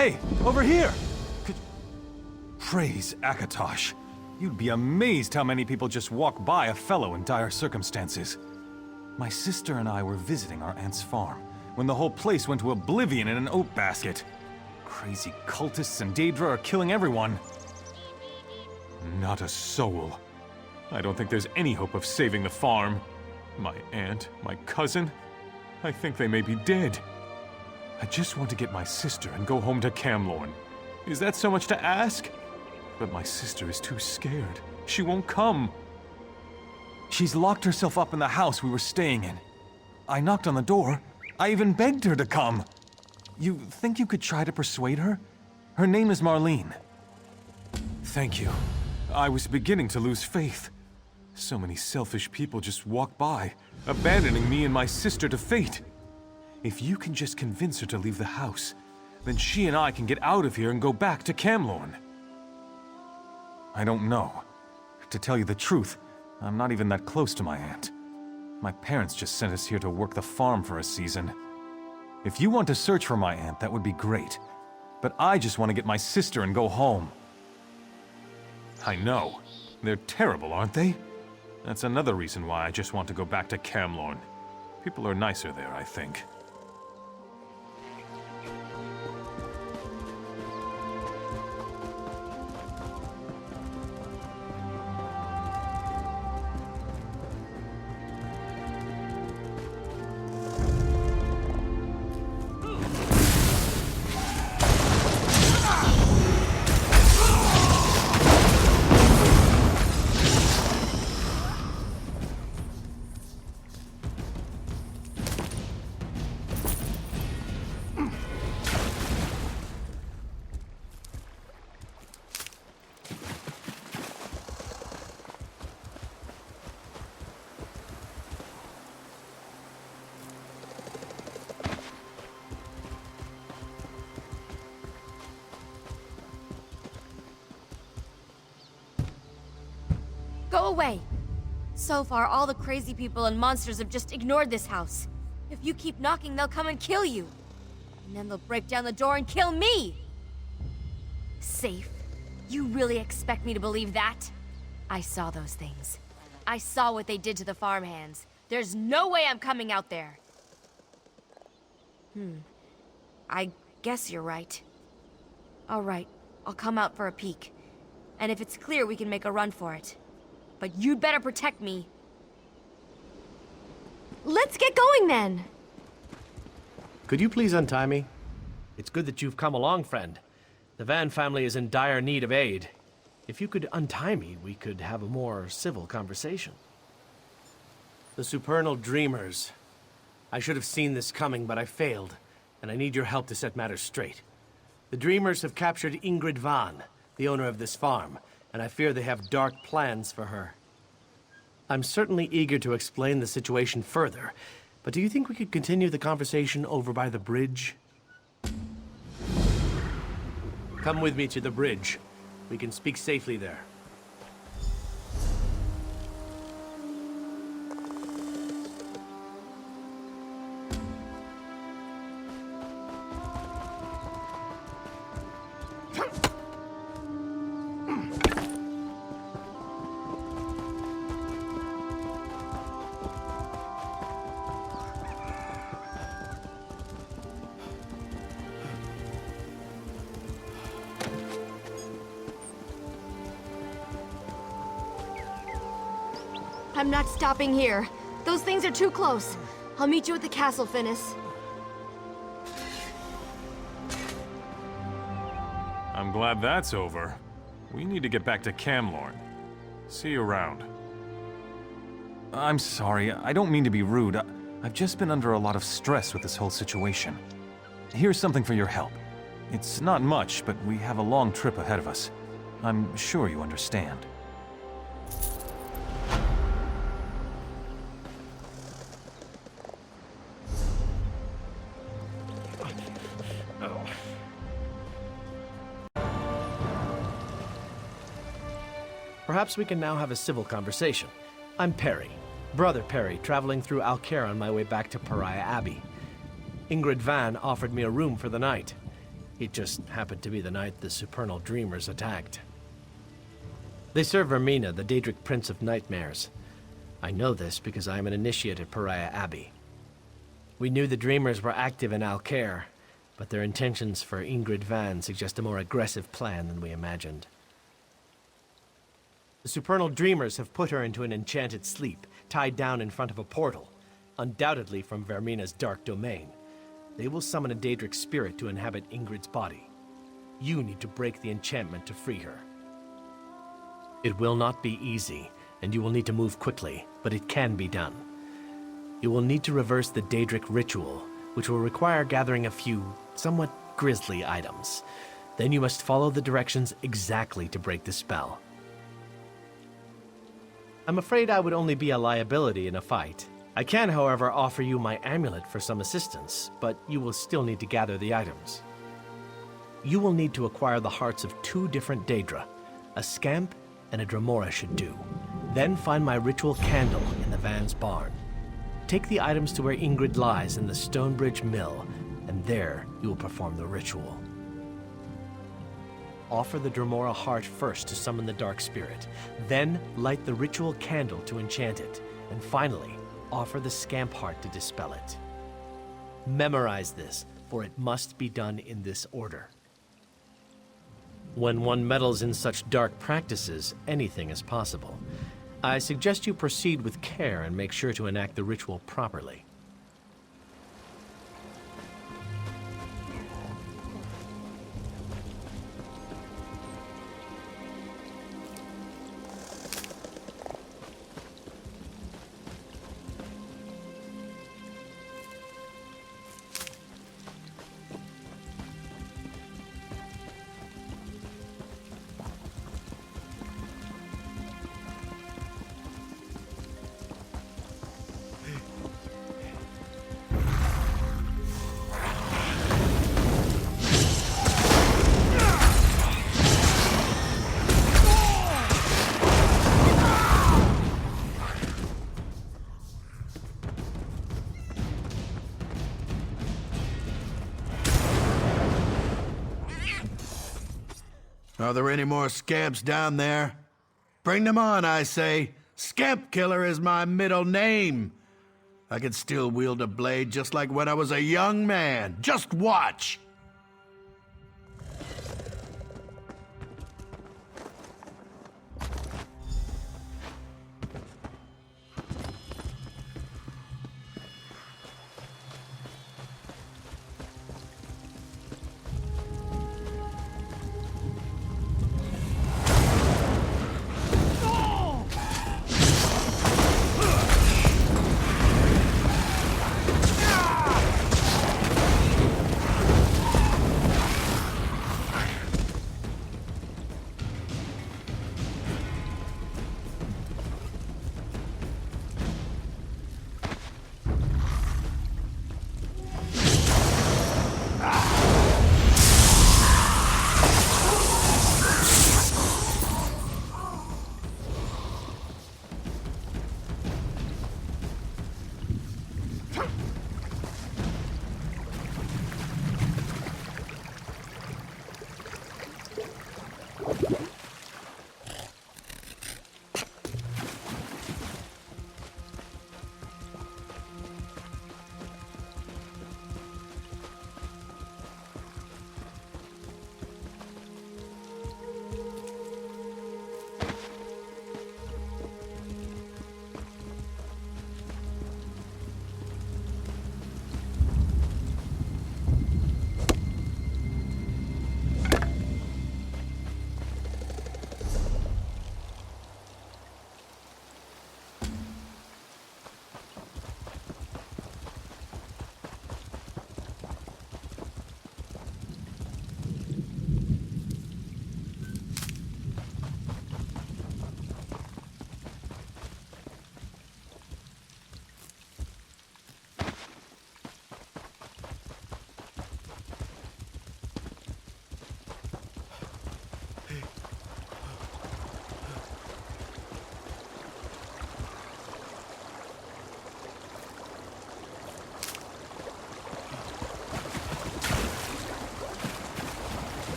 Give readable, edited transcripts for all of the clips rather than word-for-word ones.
Hey, over here! Praise Akatosh. You'd be amazed how many people just walk by a fellow in dire circumstances. My sister and I were visiting our aunt's farm when the whole place went to oblivion in an oat basket. Crazy cultists and Daedra are killing everyone. Not a soul. I don't think there's any hope of saving the farm. My aunt, my cousin, I think they may be dead. I just want to get my sister and go home to Camlorn. Is that so much to ask? But my sister is too scared. She won't come. She's locked herself up in the house we were staying in. I knocked on the door. I even begged her to come. You think you could try to persuade her? Her name is Marlene. Thank you. I was beginning to lose faith. So many selfish people just walk by, abandoning me and my sister to fate. If you can just convince her to leave the house, then she and I can get out of here and go back to Camlorn. I don't know. To tell you the truth, I'm not even that close to my aunt. My parents just sent us here to work the farm for a season. If you want to search for my aunt, that would be great. But I just want to get my sister and go home. I know. They're terrible, aren't they? That's another reason why I just want to go back to Camlorn. People are nicer there, I think. Go away! So far, all the crazy people and monsters have just ignored this house. If you keep knocking, they'll come and kill you. And then they'll break down the door and kill me! Safe? You really expect me to believe that? I saw those things. I saw what they did to the farmhands. There's no way I'm coming out there. I guess you're right. All right, I'll come out for a peek. And if it's clear, we can make a run for it. But you'd better protect me. Let's get going then! Could you please untie me? It's good that you've come along, friend. The Van family is in dire need of aid. If you could untie me, we could have a more civil conversation. The Supernal Dreamers. I should have seen this coming, but I failed, and I need your help to set matters straight. The Dreamers have captured Ingrid Van, the owner of this farm, and I fear they have dark plans for her. I'm certainly eager to explain the situation further, but do you think we could continue the conversation over by the bridge? Come with me to the bridge. We can speak safely there. I'm not stopping here. Those things are too close. I'll meet you at the castle, Finis. I'm glad that's over. We need to get back to Camlorn. See you around. I'm sorry, I don't mean to be rude. I've just been under a lot of stress with this whole situation. Here's something for your help. It's not much, but we have a long trip ahead of us. I'm sure you understand. Perhaps we can now have a civil conversation. I'm Perry, Brother Perry, traveling through Alcaire on my way back to Pariah Abbey. Ingrid Van offered me a room for the night. It just happened to be the night the Supernal Dreamers attacked. They serve Vermina, the Daedric Prince of Nightmares. I know this because I am an initiate at Pariah Abbey. We knew the Dreamers were active in Alcaire, but their intentions for Ingrid Van suggest a more aggressive plan than we imagined. The Supernal Dreamers have put her into an enchanted sleep, tied down in front of a portal, undoubtedly from Vermina's dark domain. They will summon a Daedric spirit to inhabit Ingrid's body. You need to break the enchantment to free her. It will not be easy, and you will need to move quickly, but it can be done. You will need to reverse the Daedric ritual, which will require gathering a few somewhat grisly items. Then you must follow the directions exactly to break the spell. I'm afraid I would only be a liability in a fight. I can, however, offer you my amulet for some assistance, but you will still need to gather the items. You will need to acquire the hearts of 2 different Daedra. A Scamp and a Dremora should do. Then find my ritual candle in the Van's barn. Take the items to where Ingrid lies in the Stonebridge Mill, and there you will perform the ritual. Offer the Dremora heart first to summon the Dark Spirit. Then light the ritual candle to enchant it. And finally, offer the Scamp heart to dispel it. Memorize this, for it must be done in this order. When one meddles in such dark practices, anything is possible. I suggest you proceed with care and make sure to enact the ritual properly. Are there any more scamps down there? Bring them on, I say. Scamp Killer is my middle name. I can still wield a blade just like when I was a young man. Just watch!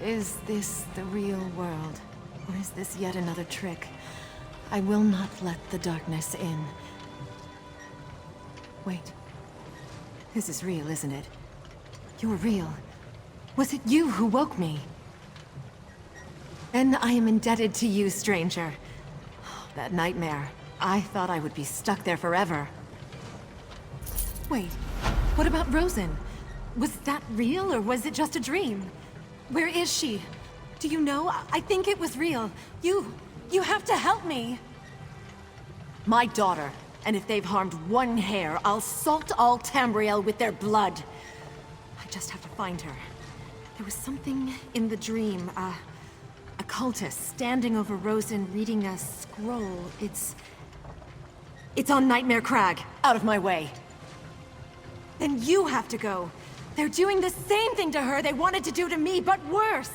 Is this the real world? Or is this yet another trick? I will not let the darkness in. Wait. This is real, isn't it? You're real. Was it you who woke me? Then I am indebted to you, stranger. That nightmare. I thought I would be stuck there forever. Wait, what about Rozenn? Was that real, or was it just a dream? Where is she? Do you know? I think it was real. You have to help me! My daughter. And if they've harmed one hair, I'll salt all Tamriel with their blood. I just have to find her. There was something in the dream, a cultist standing over Rozenn reading a scroll. It's on Nightmare Crag. Out of my way. Then you have to go. They're doing the same thing to her they wanted to do to me, but worse.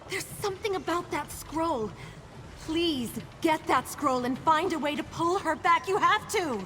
There's something about that scroll. Please, get that scroll and find a way to pull her back. You have to!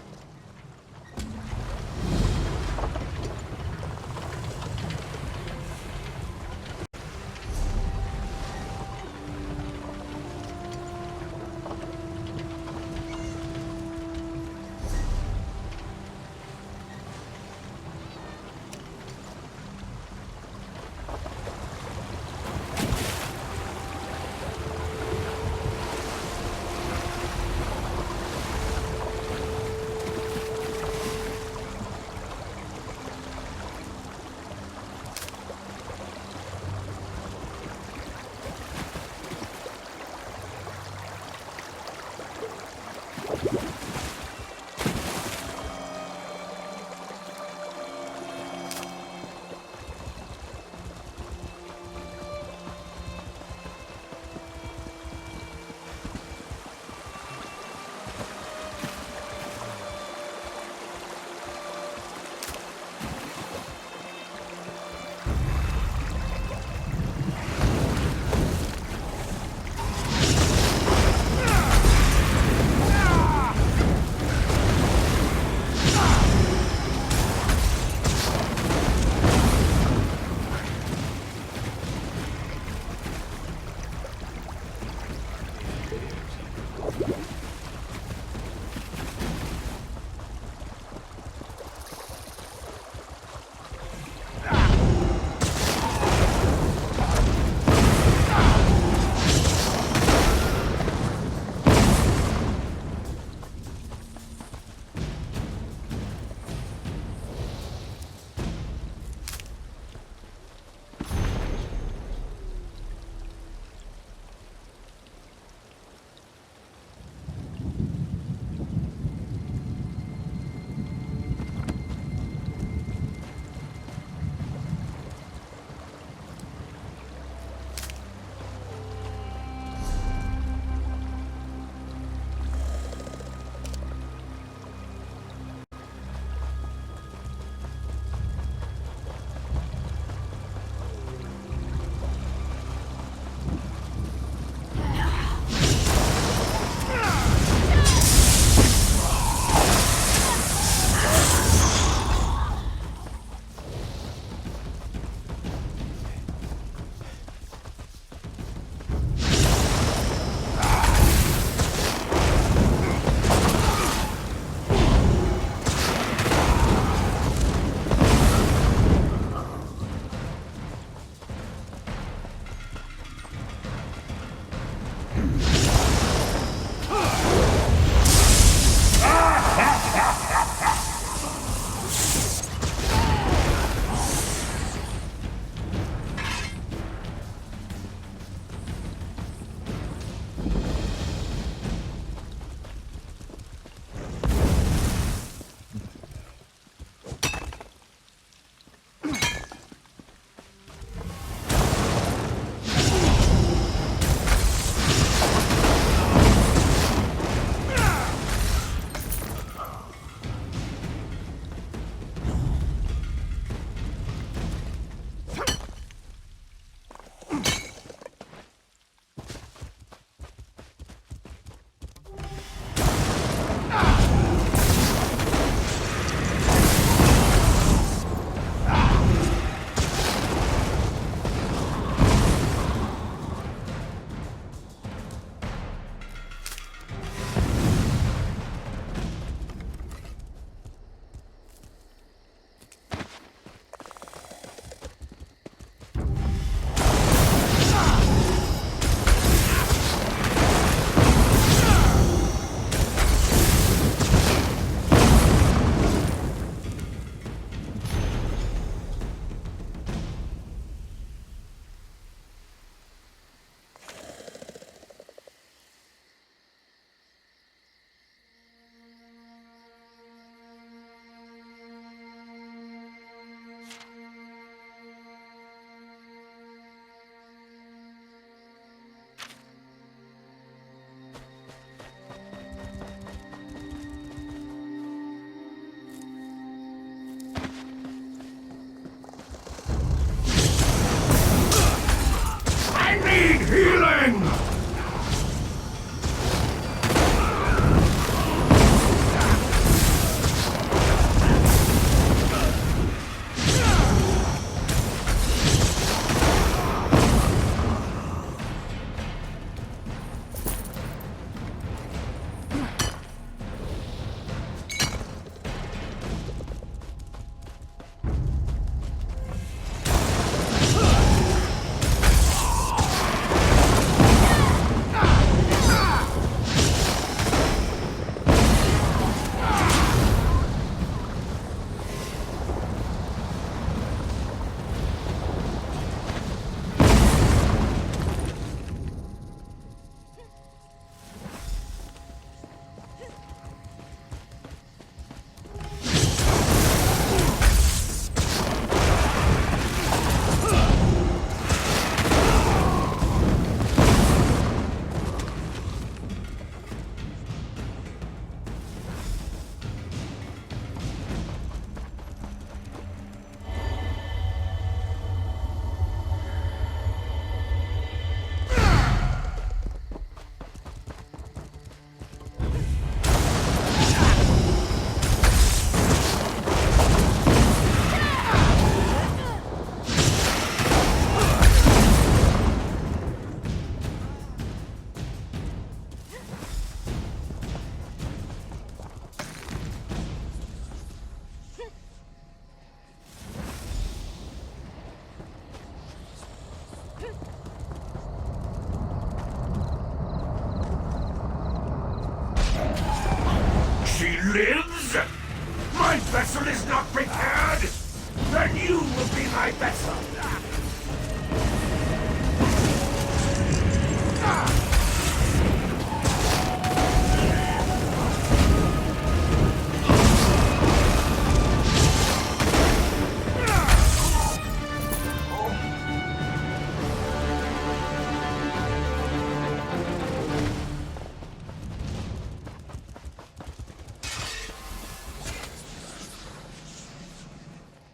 I bet so.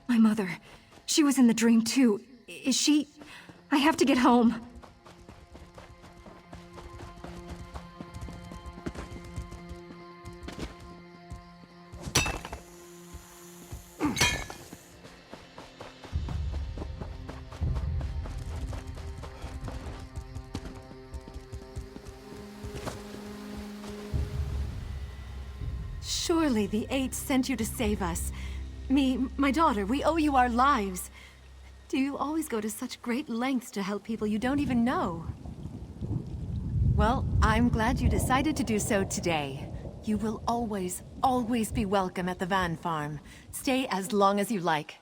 My mother. She was in the dream too. Is she... I have to get home. Surely the Eight sent you to save us. Me, my daughter, we owe you our lives. Do you always go to such great lengths to help people you don't even know? Well, I'm glad you decided to do so today. You will always, always be welcome at the Van Farm. Stay as long as you like.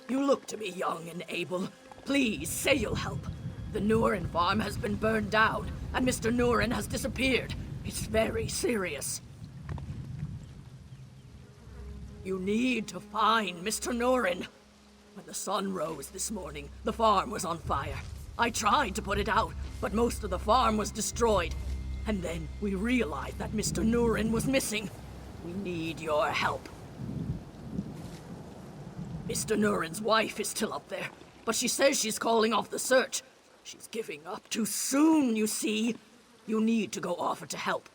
You look to me young and able. Please, say you'll help. The Nuren farm has been burned down, and Mr. Nuren has disappeared. It's very serious. You need to find Mr. Nuren. When the sun rose this morning, the farm was on fire. I tried to put it out, but most of the farm was destroyed. And then we realized that Mr. Nuren was missing. We need your help. Mr. Nuren's wife is still up there, but she says she's calling off the search. She's giving up too soon, you see. You need to go offer to help.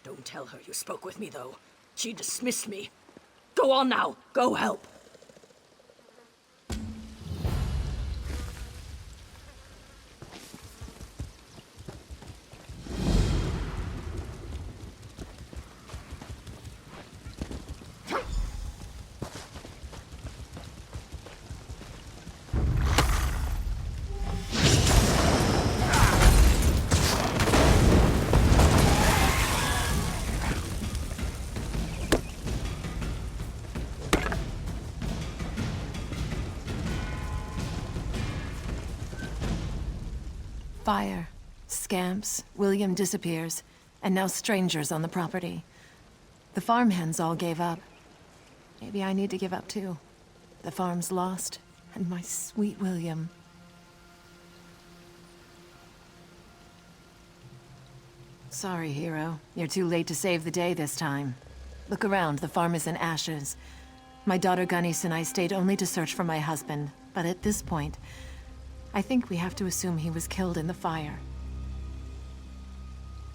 Don't tell her you spoke with me, though. She dismissed me. Go on now. Go help. Fire, scamps, William disappears, and now strangers on the property. The farmhands all gave up. Maybe I need to give up too. The farm's lost, and my sweet William. Sorry, hero. You're too late to save the day this time. Look around, the farm is in ashes. My daughter Gunnis and I stayed only to search for my husband, but at this point, I think we have to assume he was killed in the fire.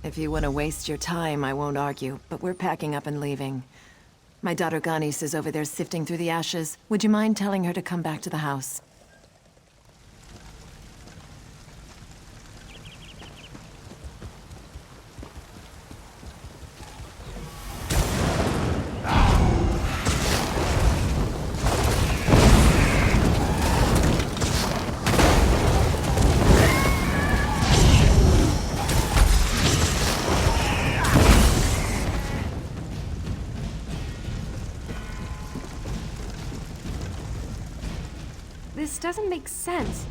If you want to waste your time, I won't argue, but we're packing up and leaving. My daughter Gunnis is over there sifting through the ashes. Would you mind telling her to come back to the house? This doesn't make sense.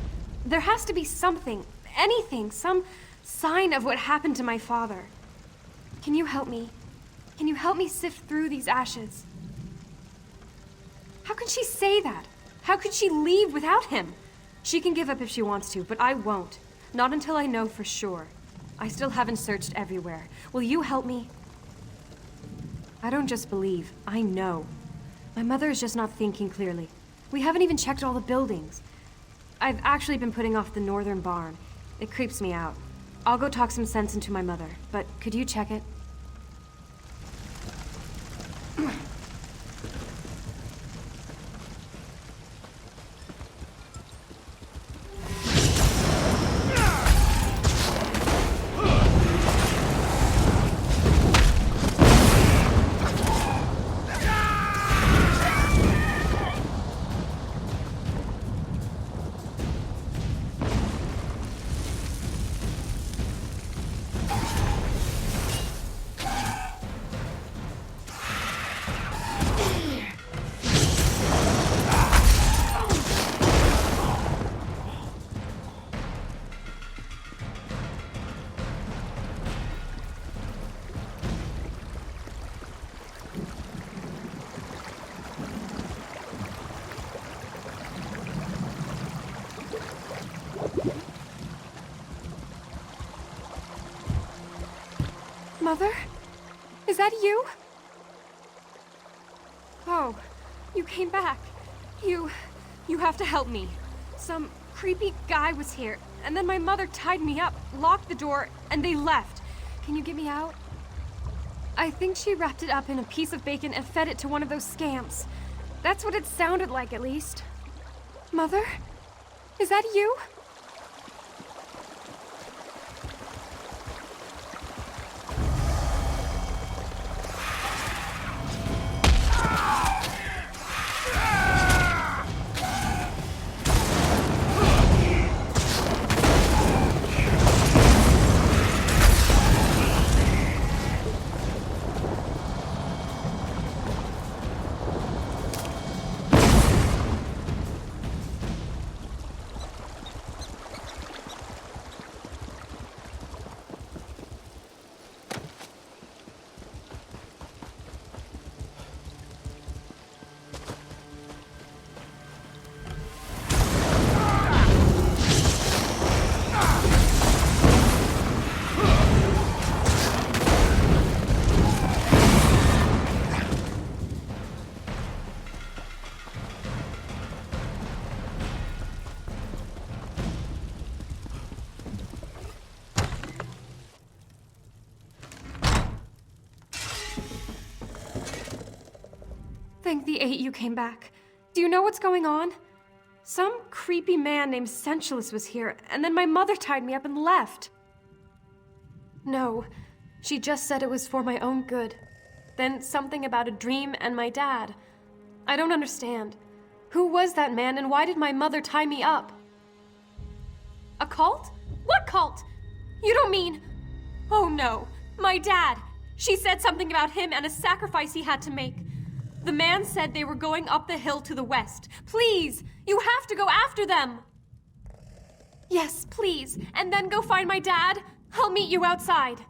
There has to be something, anything, some sign of what happened to my father. Can you help me? Can you help me sift through these ashes? How can she say that? How could she leave without him? She can give up if she wants to, but I won't. Not until I know for sure. I still haven't searched everywhere. Will you help me? I don't just believe, I know. My mother is just not thinking clearly. We haven't even checked all the buildings. I've actually been putting off the northern barn. It creeps me out. I'll go talk some sense into my mother, but could you check it? Mother? Is that you? Oh, you came back. You have to help me. Some creepy guy was here, and then my mother tied me up, locked the door, and they left. Can you get me out? I think she wrapped it up in a piece of bacon and fed it to one of those scamps. That's what it sounded like, at least. Mother? Is that you? Thank the 8 you came back. Do you know what's going on? Some creepy man named Sensualist was here, and then my mother tied me up and left. No, she just said it was for my own good. Then something about a dream and my dad. I don't understand. Who was that man, and why did my mother tie me up? A cult? What cult? You don't mean... Oh no, my dad. She said something about him and a sacrifice he had to make. The man said they were going up the hill to the west. Please, you have to go after them. Yes, please, and then go find my dad. I'll meet you outside.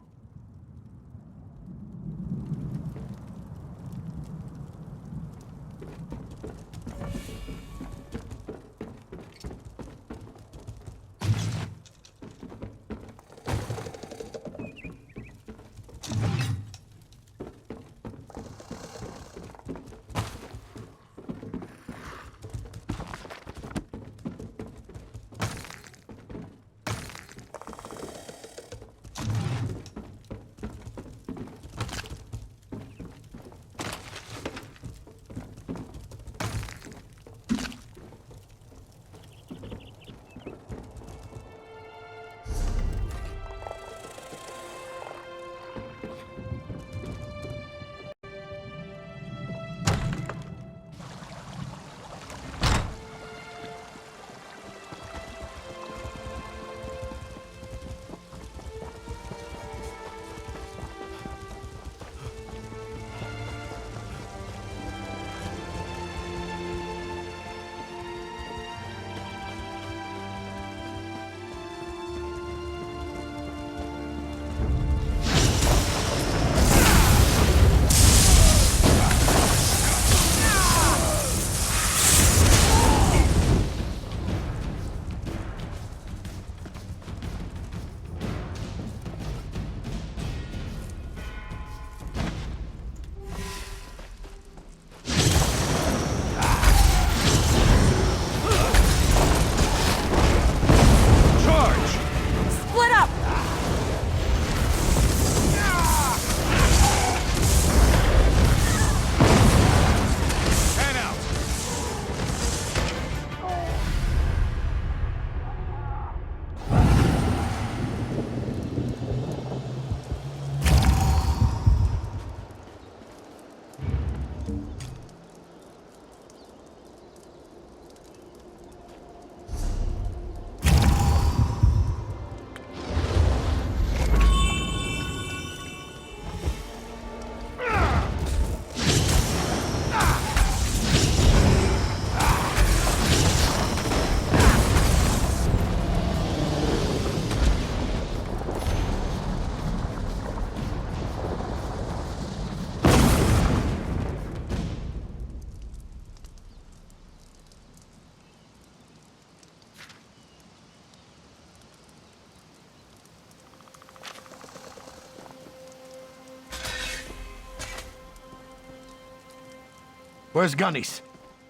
Where's Gunny's?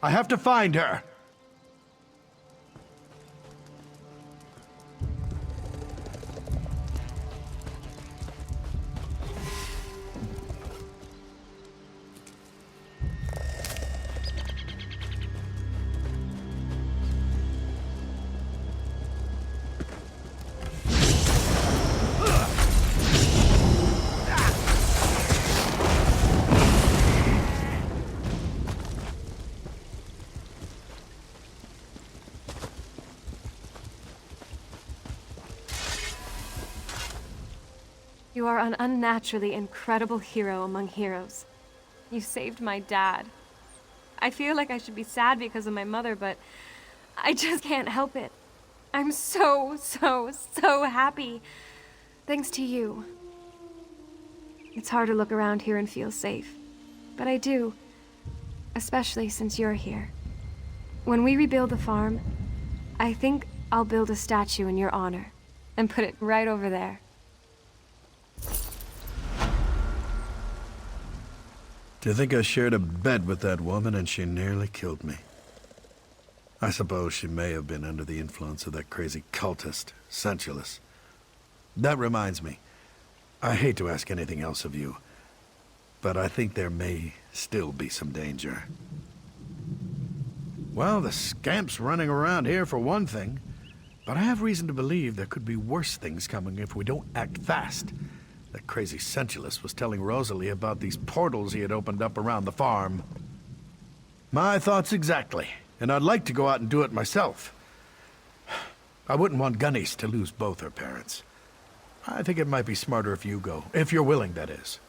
I have to find her. You are an unnaturally incredible hero among heroes. You saved my dad. I feel like I should be sad because of my mother, but I just can't help it. I'm so happy. Thanks to you. It's hard to look around here and feel safe, but I do. Especially since you're here. When we rebuild the farm, I think I'll build a statue in your honor and put it right over there. To think I shared a bed with that woman and she nearly killed me. I suppose she may have been under the influence of that crazy cultist, Sensualist. That reminds me, I hate to ask anything else of you, but I think there may still be some danger. Well, the scamp's running around here for one thing, but I have reason to believe there could be worse things coming if we don't act fast. That crazy Sensualist was telling Rosalie about these portals he had opened up around the farm. My thoughts exactly, and I'd like to go out and do it myself. I wouldn't want Gunny's to lose both her parents. I think it might be smarter if you go, if you're willing, that is.